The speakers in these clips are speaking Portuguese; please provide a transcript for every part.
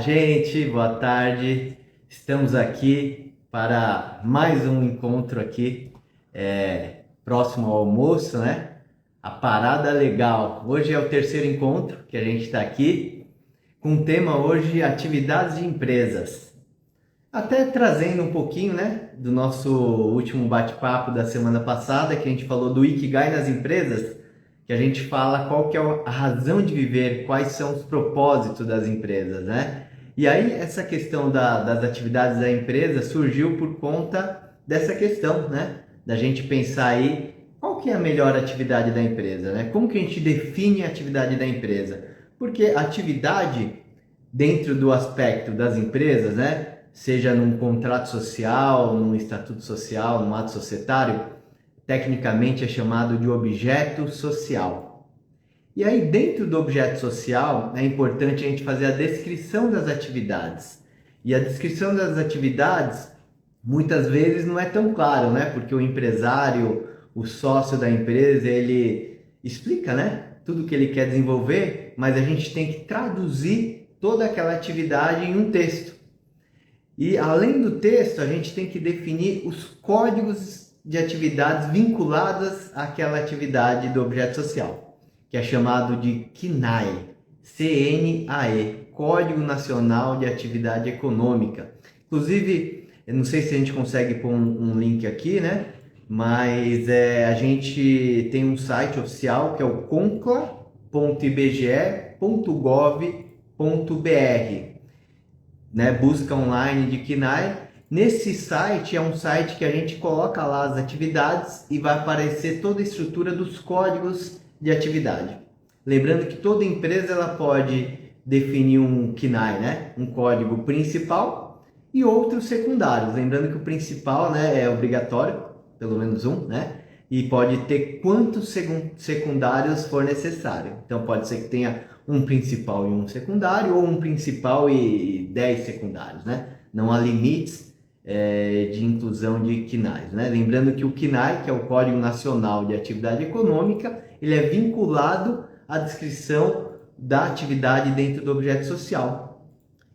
Gente, boa tarde. Estamos aqui para mais um encontro aqui, próximo ao almoço, né? A parada legal. Hoje é o terceiro encontro que a gente está aqui, com o tema hoje, atividades de empresas. Até trazendo um pouquinho, né, do nosso último bate-papo da semana passada, que a gente falou do Ikigai nas empresas, que a gente fala qual que é a razão de viver, quais são os propósitos das empresas, né? E aí essa questão das atividades da empresa surgiu por conta dessa questão, né? Da gente pensar aí qual que é a melhor atividade da empresa, né? Como que a gente define a atividade da empresa? Porque atividade, dentro do aspecto das empresas, né? Seja num contrato social, num estatuto social, num ato societário, tecnicamente é chamado de objeto social. E aí, dentro do objeto social, é importante a gente fazer a descrição das atividades. E a descrição das atividades, muitas vezes, não é tão claro, né? Porque o empresário, o sócio da empresa, ele explica, né? Tudo que ele quer desenvolver, mas a gente tem que traduzir toda aquela atividade em um texto. E, além do texto, a gente tem que definir os códigos de atividades vinculadas àquela atividade do objeto social, que é chamado de CNAE, C-N-A-E, Código Nacional de Atividade Econômica. Inclusive, eu não sei se a gente consegue pôr um link aqui, né? Mas a gente tem um site oficial que é o concla.ibge.gov.br, né? Busca online de CNAE. Nesse site é um site que a gente coloca lá as atividades e vai aparecer toda a estrutura dos códigos de atividade. Lembrando que toda empresa ela pode definir um CNAE, né? Um código principal e outros secundários. Lembrando que o principal, né, é obrigatório, pelo menos um, né? E pode ter quantos secundários for necessário. Então pode ser que tenha um principal e um secundário, ou um principal e 10 secundários, né? Não há limites de inclusão de CNAEs, né? Lembrando que o CNAE, que é o Código Nacional de Atividade Econômica, ele é vinculado à descrição da atividade dentro do objeto social.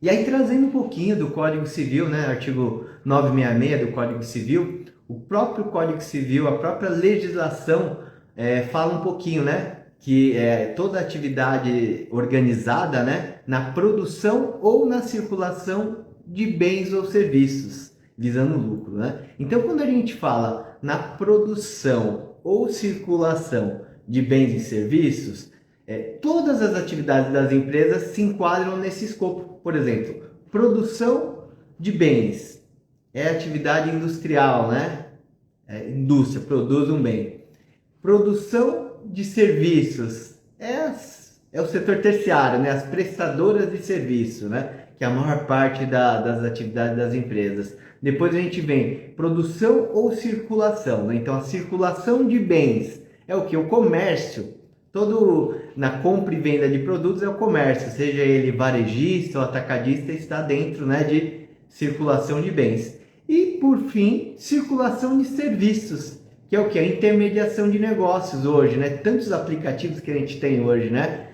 E aí, trazendo um pouquinho do Código Civil, né? Artigo 966 do Código Civil, o próprio Código Civil, a própria legislação fala um pouquinho, né? Que toda atividade organizada, né? Na produção ou na circulação de bens ou serviços, visando lucro, né? Então, quando a gente fala na produção ou circulação de bens e serviços, todas as atividades das empresas se enquadram nesse escopo. Por exemplo, produção de bens é atividade industrial, né? Indústria, produz um bem. Produção de serviços é o setor terciário, né? As prestadoras de serviço, né? Que é a maior parte das atividades das empresas. Depois a gente vem produção ou circulação, né? Então a circulação de bens é o que? O comércio. Todo na compra e venda de produtos é o comércio, seja ele varejista ou atacadista, está dentro, né, de circulação de bens. E por fim, circulação de serviços, que é o que? A intermediação de negócios hoje, né? Tantos aplicativos que a gente tem hoje, né?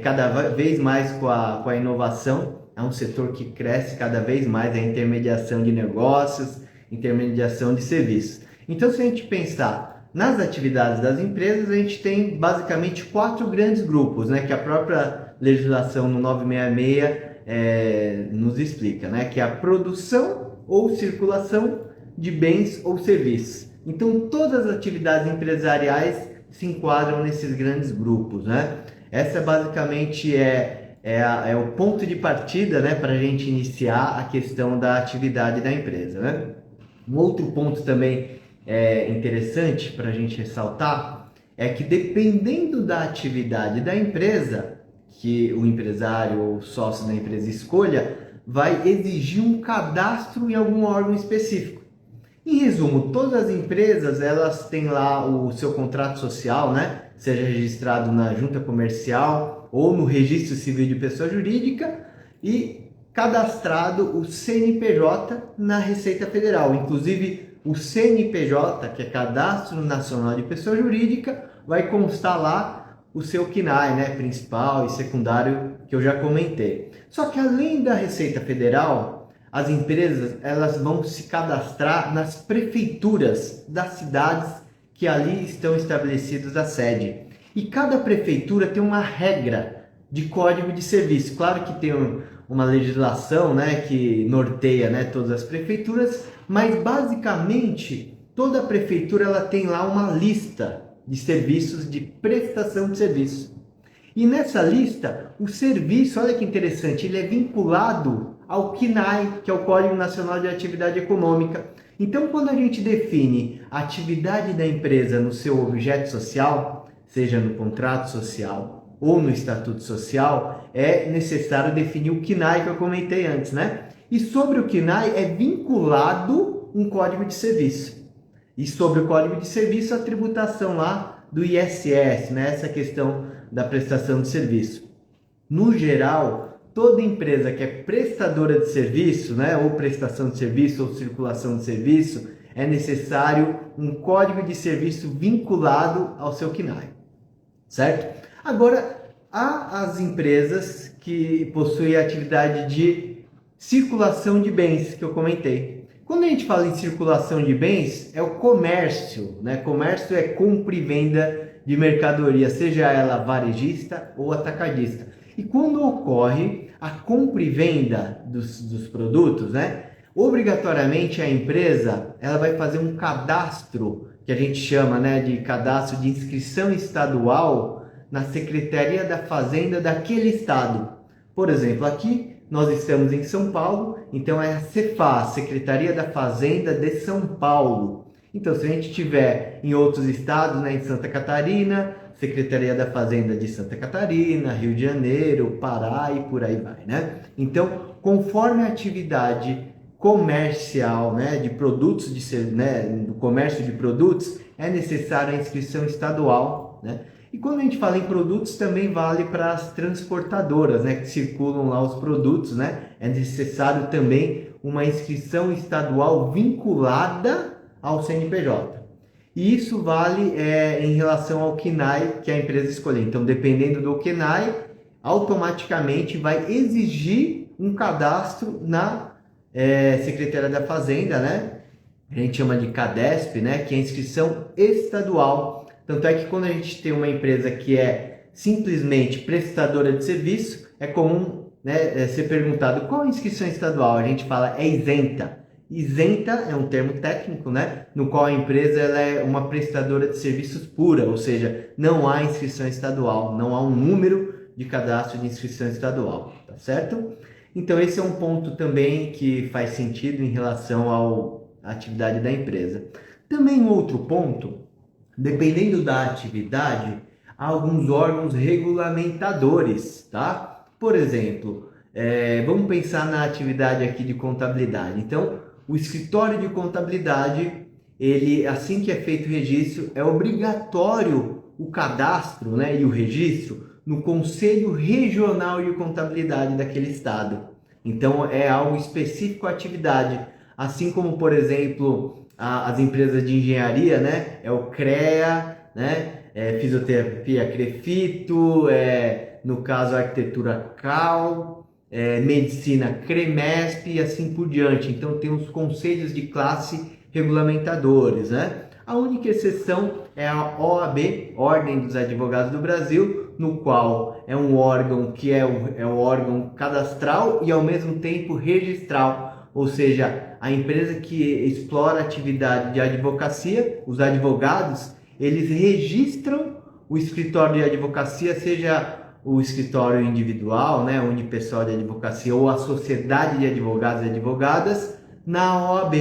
Cada vez mais com a inovação, é um setor que cresce cada vez mais, a intermediação de negócios, intermediação de serviços. Então, se a gente pensar nas atividades das empresas, a gente tem basicamente 4 grandes grupos, né? Que a própria legislação no 966 nos explica, né? Que é a produção ou circulação de bens ou serviços. Então, todas as atividades empresariais se enquadram nesses grandes grupos, né? Essa basicamente é o ponto de partida, né, para a gente iniciar a questão da atividade da empresa, né? Um outro ponto também interessante para a gente ressaltar é que, dependendo da atividade da empresa, que o empresário ou sócio da empresa escolha, vai exigir um cadastro em algum órgão específico. Em resumo, todas as empresas elas têm lá o seu contrato social, né? Seja registrado na junta comercial ou no registro civil de pessoa jurídica e cadastrado o CNPJ na Receita Federal. Inclusive, o CNPJ, que é Cadastro Nacional de Pessoa Jurídica, vai constar lá o seu CNAE, né, principal e secundário, que eu já comentei. Só que além da Receita Federal, as empresas elas vão se cadastrar nas prefeituras das cidades que ali estão estabelecidas a sede. E cada prefeitura tem uma regra de código de serviço. Claro que tem uma legislação, né, que norteia, né, todas as prefeituras, mas basicamente toda prefeitura ela tem lá uma lista de serviços, de prestação de serviço. E nessa lista, o serviço, olha que interessante, ele é vinculado ao CNAE, que é o Código Nacional de Atividade Econômica. Então, quando a gente define a atividade da empresa no seu objeto social, seja no contrato social ou no estatuto social, é necessário definir o CNAE que eu comentei antes, né? E sobre o CNAE é vinculado um código de serviço. E sobre o código de serviço, a tributação lá do ISS, né? Essa questão da prestação de serviço. No geral, toda empresa que é prestadora de serviço, né? Ou prestação de serviço ou circulação de serviço, é necessário um código de serviço vinculado ao seu CNAE, certo? Agora, há as empresas que possuem a atividade de circulação de bens, que eu comentei. Quando a gente fala em circulação de bens, é o comércio, né? Comércio é compra e venda de mercadoria, seja ela varejista ou atacadista. E quando ocorre a compra e venda dos produtos, né? Obrigatoriamente a empresa ela vai fazer um cadastro, que a gente chama, né, de cadastro de inscrição estadual na Secretaria da Fazenda daquele estado. Por exemplo, aqui nós estamos em São Paulo, então é a Cefaz, Secretaria da Fazenda de São Paulo. Então, se a gente tiver em outros estados, né, em Santa Catarina, Secretaria da Fazenda de Santa Catarina, Rio de Janeiro, Pará e por aí vai, né? Então, conforme a atividade comercial, né, de produtos, né, do comércio de produtos, é necessária a inscrição estadual, né? E quando a gente fala em produtos, também vale para as transportadoras, né, que circulam lá os produtos, né? É necessário também uma inscrição estadual vinculada ao CNPJ. E isso vale em relação ao CNAE que a empresa escolher. Então, dependendo do CNAE, automaticamente vai exigir um cadastro na Secretaria da Fazenda, né? A gente chama de CADESP, né? Que é a inscrição estadual. Tanto é que quando a gente tem uma empresa que é simplesmente prestadora de serviço, é comum, né, ser perguntado qual a inscrição estadual. A gente fala é isenta. Isenta é um termo técnico, né, no qual a empresa ela é uma prestadora de serviços pura, ou seja, não há inscrição estadual, não há um número de cadastro de inscrição estadual, tá certo? Então esse é um ponto também que faz sentido em relação à atividade da empresa. Também um outro ponto, dependendo da atividade, há alguns órgãos regulamentadores, tá? Por exemplo, vamos pensar na atividade aqui de contabilidade. Então, o escritório de contabilidade, ele, assim que é feito o registro, é obrigatório o cadastro, né, e o registro no Conselho Regional de Contabilidade daquele estado. Então, é algo específico à atividade. Assim como, por exemplo, as empresas de engenharia, né? É o CREA, né? Fisioterapia CREFITO, no caso a arquitetura CAL, medicina CREMESP e assim por diante. Então tem os conselhos de classe regulamentadores, né? A única exceção é a OAB, Ordem dos Advogados do Brasil, no qual é um órgão que é um órgão cadastral e ao mesmo tempo registral, ou seja, a empresa que explora atividade de advocacia, os advogados, eles registram o escritório de advocacia, seja o escritório individual, né, unipessoal de advocacia ou a sociedade de advogados e advogadas na OAB.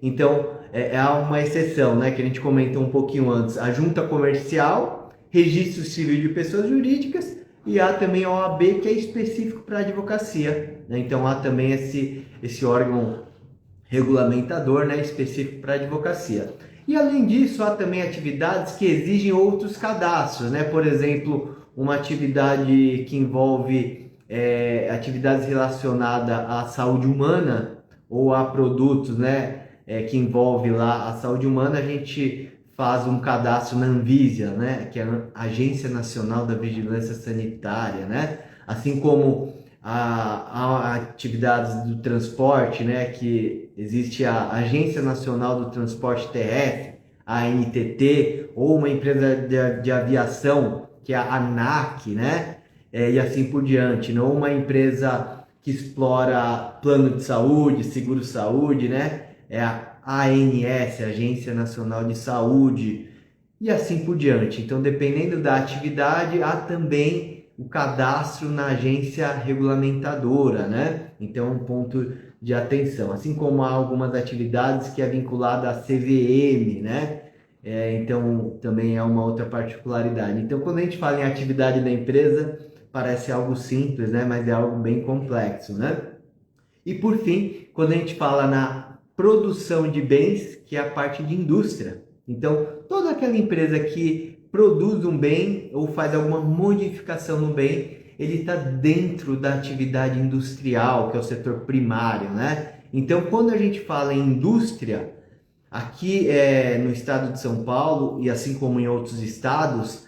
Então, há uma exceção, né, que a gente comentou um pouquinho antes, a junta comercial, registro civil de pessoas jurídicas, e há também a OAB, que é específico para a advocacia, né? Então há também esse órgão regulamentador, né, específico para a advocacia. E além disso, há também atividades que exigem outros cadastros, né? Por exemplo, uma atividade que envolve atividades relacionadas à saúde humana ou a produtos, né, que envolve lá a saúde humana, a gente faz um cadastro na Anvisa, né, que é a Agência Nacional da Vigilância Sanitária, né, assim como a atividades do transporte, né, que existe a Agência Nacional do Transporte Terrestre, a ANTT, ou uma empresa de aviação, que é a ANAC, né, e assim por diante, não uma empresa que explora plano de saúde, seguro-saúde, né, é a ANS, Agência Nacional de Saúde, e assim por diante. Então, dependendo da atividade, há também o cadastro na agência regulamentadora, né? Então, um ponto de atenção. Assim como há algumas atividades que é vinculada à CVM, né? Então, também é uma outra particularidade. Então, quando a gente fala em atividade da empresa, parece algo simples, né? Mas é algo bem complexo, né? E por fim, quando a gente fala na produção de bens, que é a parte de indústria. Então, toda aquela empresa que produz um bem ou faz alguma modificação no bem, ele está dentro da atividade industrial, que é o setor primário, né? Então, quando a gente fala em indústria, aqui no estado de São Paulo, e assim como em outros estados,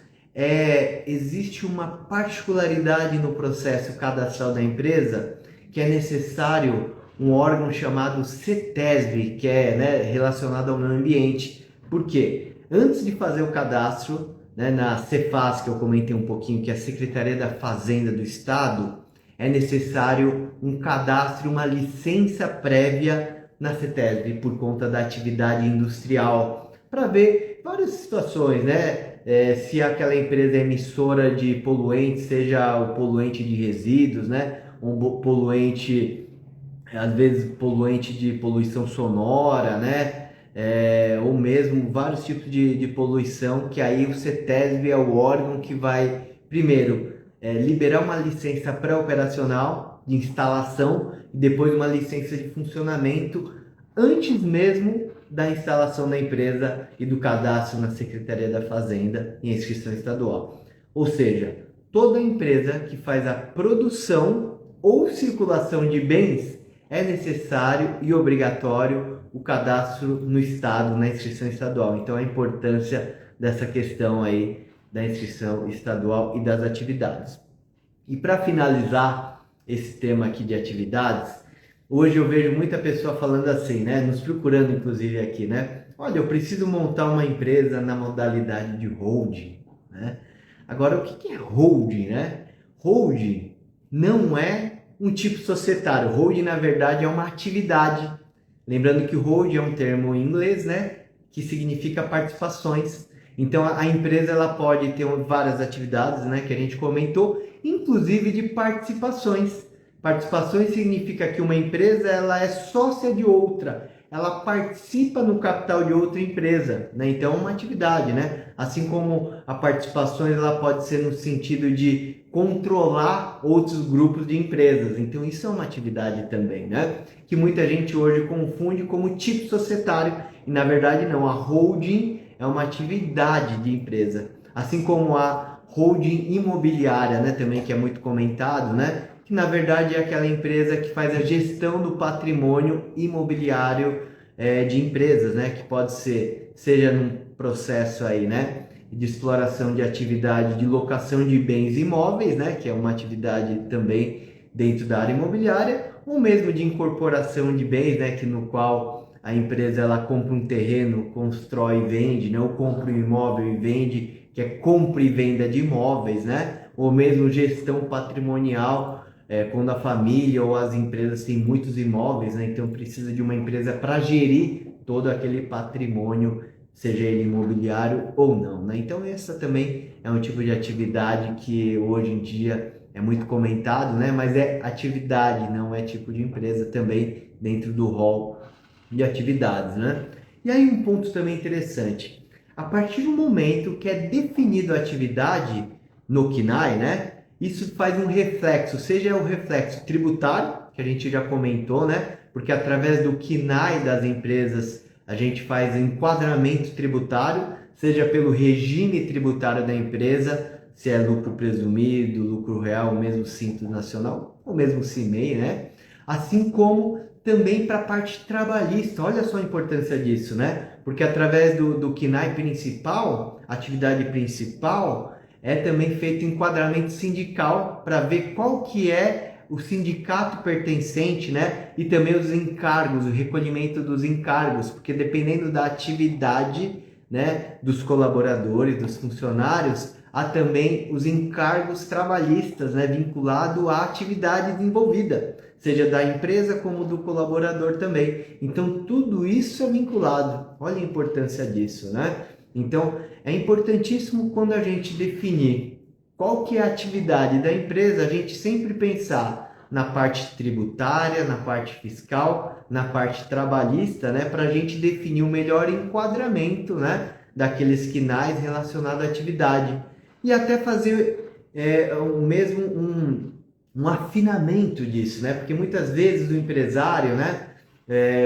existe uma particularidade no processo cadastral da empresa, que é necessário um órgão chamado CETESB, que é, né, relacionado ao meio ambiente. Por quê? Antes de fazer o cadastro, né, na Cefaz, que eu comentei um pouquinho, que é a Secretaria da Fazenda do Estado, é necessário um cadastro, uma licença prévia na CETESB por conta da atividade industrial, para ver várias situações, né? Se aquela empresa é emissora de poluentes, seja o poluente de resíduos, né? Um poluente, às vezes poluente de poluição sonora, né? Ou mesmo vários tipos de poluição, que aí o CETESB é o órgão que vai, primeiro, liberar uma licença pré-operacional de instalação e depois uma licença de funcionamento antes mesmo da instalação da empresa e do cadastro na Secretaria da Fazenda e inscrição estadual. Ou seja, toda empresa que faz a produção ou circulação de bens é necessário e obrigatório o cadastro no estado, na inscrição estadual. Então, a importância dessa questão aí da inscrição estadual e das atividades. E para finalizar esse tema aqui de atividades, hoje eu vejo muita pessoa falando assim, né? Nos procurando inclusive aqui, né? Olha, eu preciso montar uma empresa na modalidade de holding, né? Agora, o que é holding, né? Holding não é um tipo societário. Holding, na verdade, é uma atividade. Lembrando que o holding é um termo em inglês, né? Que significa participações. Então, a empresa ela pode ter várias atividades, né? Que a gente comentou, inclusive de participações. Participações significa que uma empresa ela é sócia de outra, ela participa no capital de outra empresa, né? Então é uma atividade, né? Assim como a participação ela pode ser no sentido de controlar outros grupos de empresas, então isso é uma atividade também, né? Que muita gente hoje confunde como tipo societário e na verdade não, a holding é uma atividade de empresa, assim como a holding imobiliária, né? Também que é muito comentado, né? Que na verdade é aquela empresa que faz a gestão do patrimônio imobiliário de empresas, né? Que pode ser, seja num processo aí, né? De exploração de atividade de locação de bens imóveis, né? Que é uma atividade também dentro da área imobiliária, ou mesmo de incorporação de bens, né? Que no qual a empresa ela compra um terreno, constrói e vende, né? Ou compra um imóvel e vende, que é compra e venda de imóveis, né? Ou mesmo gestão patrimonial, quando a família ou as empresas têm muitos imóveis, né? Então precisa de uma empresa para gerir todo aquele patrimônio, seja ele imobiliário ou não, né? Então essa também é um tipo de atividade que hoje em dia é muito comentado, né? Mas é atividade, não é tipo de empresa também dentro do rol de atividades, né? E aí um ponto também interessante, a partir do momento que é definido a atividade no CNAE, né? Isso faz um reflexo, seja o reflexo tributário, que a gente já comentou, né? Porque através do CNAE das empresas a gente faz enquadramento tributário, seja pelo regime tributário da empresa, se é lucro presumido, lucro real, ou mesmo Simples Nacional, ou mesmo CIMEI, né? Assim como também para a parte trabalhista, olha só a importância disso, né? Porque através do KNAI principal, atividade principal, é também feito enquadramento sindical para ver qual que é o sindicato pertencente, né? E também os encargos, o recolhimento dos encargos, porque dependendo da atividade, né, dos colaboradores, dos funcionários, há também os encargos trabalhistas, né, vinculado à atividade desenvolvida, seja da empresa como do colaborador também. Então tudo isso é vinculado. Olha a importância disso, né? Então é importantíssimo quando a gente definir qual que é a atividade da empresa, a gente sempre pensar na parte tributária, na parte fiscal, na parte trabalhista, né, para a gente definir o melhor enquadramento, né, daqueles KNAIs relacionados à atividade e até fazer um afinamento disso, né, porque muitas vezes o empresário, né,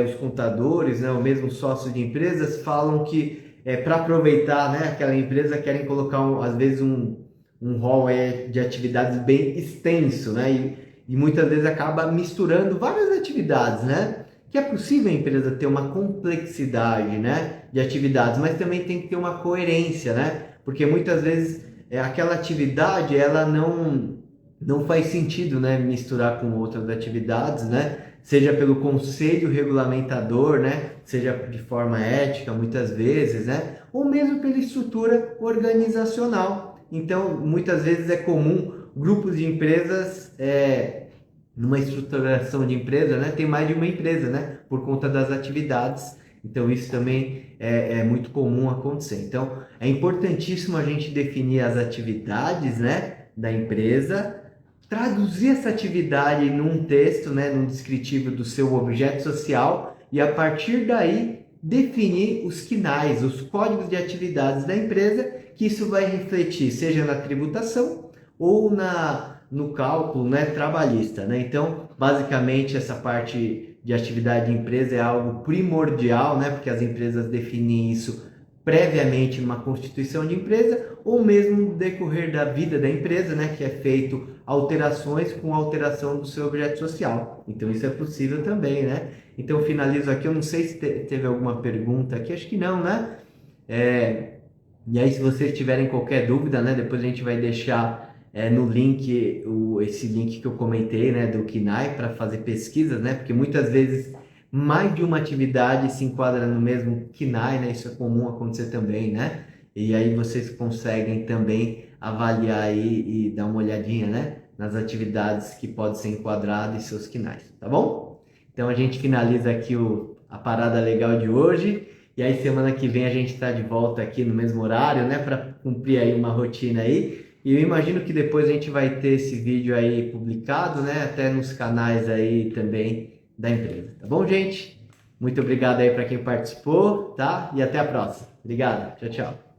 os contadores, né, ou mesmo sócios de empresas falam que para aproveitar, né, aquela empresa querem colocar às vezes um rol de atividades bem extenso, né? E muitas vezes acaba misturando várias atividades, né? Que é possível a empresa ter uma complexidade, né, de atividades, mas também tem que ter uma coerência, né? Porque muitas vezes aquela atividade ela não faz sentido, né, misturar com outras atividades, né? Seja pelo conselho regulamentador, né? Seja de forma ética, muitas vezes, né? Ou mesmo pela estrutura organizacional. Então, muitas vezes é comum grupos de empresas, numa estruturação de empresa, né? Tem mais de uma empresa, né? Por conta das atividades. Então, isso também é muito comum acontecer. Então, é importantíssimo a gente definir as atividades, né, da empresa, traduzir essa atividade num texto, né, num descritivo do seu objeto social e a partir daí definir os KNAIs, os códigos de atividades da empresa, que isso vai refletir seja na tributação ou no cálculo, né, trabalhista, né? Então, basicamente essa parte de atividade de empresa é algo primordial, né, porque as empresas definem isso previamente numa constituição de empresa ou mesmo no decorrer da vida da empresa, né, que é feito alterações com alteração do seu objeto social. Então isso é possível também, né? Então eu finalizo aqui, eu não sei se teve alguma pergunta aqui, acho que não, né? E aí se vocês tiverem qualquer dúvida, né, depois a gente vai deixar no link, esse link que eu comentei, né, do KNAI para fazer pesquisas, né? Porque muitas vezes mais de uma atividade se enquadra no mesmo KNAI, né? Isso é comum acontecer também, né? E aí vocês conseguem também avaliar aí e dar uma olhadinha, né, nas atividades que podem ser enquadradas e seus KNAIs, tá bom? Então a gente finaliza aqui a parada legal de hoje e aí semana que vem a gente está de volta aqui no mesmo horário, né, para cumprir aí uma rotina aí. E eu imagino que depois a gente vai ter esse vídeo aí publicado, né, até nos canais aí também da empresa, tá bom, gente? Muito obrigado aí para quem participou, tá? E até a próxima. Obrigado. Tchau, tchau.